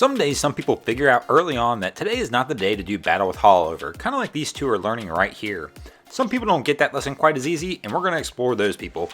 Some days some people figure out early on that today is not the day to do battle with Haulover, kind of like these two are learning right here. Some people don't get that lesson quite as easy, and we're going to explore those people.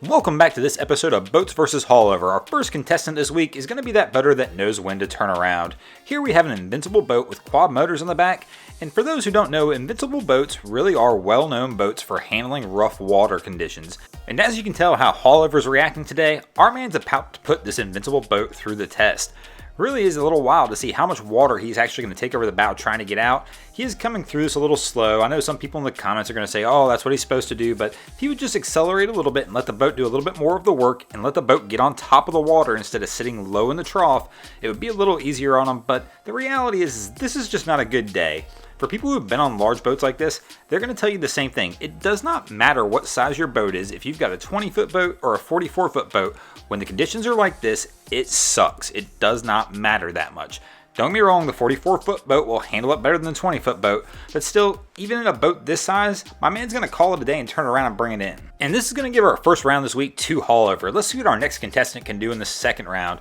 Welcome back to this episode of Boats vs. Haulover. Our first contestant this week is going to be that boater that knows when to turn around. Here we have an invincible boat with quad motors on the back, and for those who don't know, invincible boats really are well-known boats for handling rough water conditions. And as you can tell how Haulover's reacting today, our man's about to put this invincible boat through the test. Really is a little wild to see how much water he's actually going to take over the bow trying to get out. He is coming through this a little slow. I know some people in the comments are going to say, oh, that's what he's supposed to do, but if he would just accelerate a little bit and let the boat do a little bit more of the work and let the boat get on top of the water instead of sitting low in the trough, it would be a little easier on him, but the reality is this is just not a good day. For people who've been on large boats like this, they're going to tell you the same thing. It does not matter what size your boat is. If you've got a 20-foot boat or a 44-foot boat, when the conditions are like this, it sucks. It does not matter that much. Don't get me wrong, the 44-foot boat will handle it better than the 20-foot boat, but still, even in a boat this size, my man's going to call it a day and turn around and bring it in. And this is going to give our first round this week to Haulover. Let's see what our next contestant can do in the second round,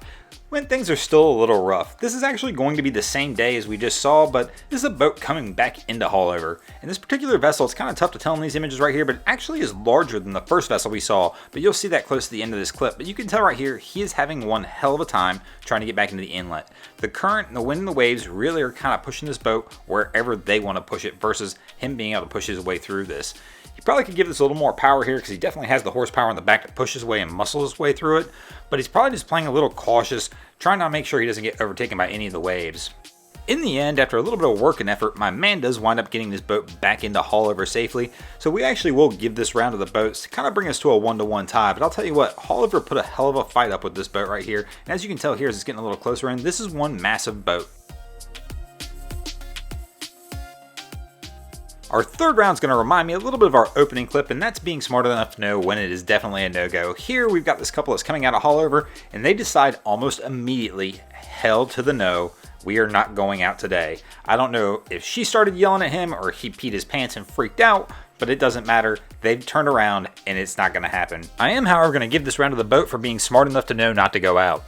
when things are still a little rough. This is actually going to be the same day as we just saw, but this is a boat coming back into Haulover. And this particular vessel, it's kind of tough to tell in these images right here, but it actually is larger than the first vessel we saw, but you'll see that close to the end of this clip. But you can tell right here, he is having one hell of a time trying to get back into the inlet. The current and the wind and the waves really are kind of pushing this boat wherever they want to push it versus him being able to push his way through this. He probably could give this a little more power here because he definitely has the horsepower in the back to push his way and muscle his way through it, but he's probably just playing a little cautious, trying to make sure he doesn't get overtaken by any of the waves. In the end, after a little bit of work and effort, my man does wind up getting this boat back into Haulover safely, so we actually will give this round of the boats to kind of bring us to a 1-to-1 tie. But I'll tell you what, Haulover put a hell of a fight up with this boat right here, and as you can tell here as it's getting a little closer in, this is one massive boat. Our third round is going to remind me a little bit of our opening clip, and that's being smart enough to know when it is definitely a no-go. Here we've got this couple that's coming out of Haulover, and they decide almost immediately, hell to the no, we are not going out today. I don't know if she started yelling at him or he peed his pants and freaked out, but it doesn't matter. They've turned around and it's not going to happen. I am, however, going to give this round of the boat for being smart enough to know not to go out.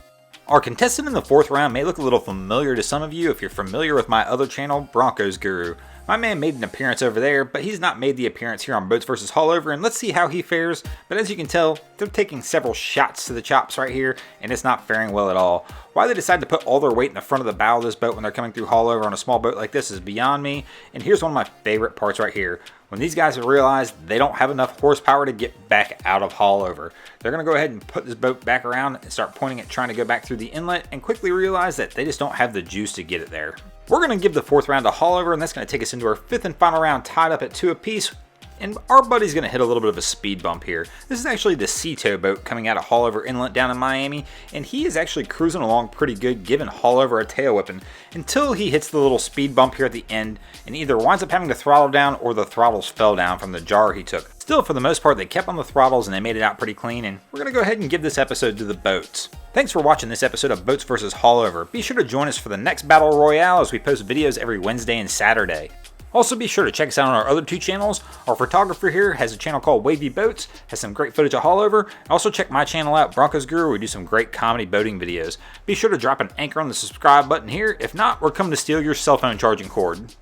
Our contestant in the fourth round may look a little familiar to some of you if you're familiar with my other channel, Broncos Guru. My man made an appearance over there, but he's not made the appearance here on Boats vs. Haulover, and let's see how he fares. But as you can tell, they're taking several shots to the chops right here, and it's not faring well at all. Why they decide to put all their weight in the front of the bow of this boat when they're coming through Haulover on a small boat like this is beyond me, and here's one of my favorite parts right here. When these guys have realized they don't have enough horsepower to get back out of Haulover, they're going to go ahead and put this boat back around and start pointing it trying to go back through the inlet and quickly realize that they just don't have the juice to get it there. We're going to give the fourth round to Haulover, and that's going to take us into our fifth and final round tied up at 2 apiece. And our buddy's going to hit a little bit of a speed bump here. This is actually the Sea Tow boat coming out of Haulover Inlet down in Miami, and he is actually cruising along pretty good, giving Haulover a tail whipping until he hits the little speed bump here at the end and either winds up having to throttle down or the throttles fell down from the jar he took. Still, for the most part, they kept on the throttles and they made it out pretty clean, and we're going to go ahead and give this episode to the boats. Thanks for watching this episode of Boats vs. Haulover. Be sure to join us for the next Battle Royale as we post videos every Wednesday and Saturday. Also, be sure to check us out on our other two channels. Our photographer here has a channel called Wavy Boats, has some great footage of Haulover. Also, check my channel out, Broncos Guru, where we do some great comedy boating videos. Be sure to drop an anchor on the subscribe button here. If not, we're coming to steal your cell phone charging cord.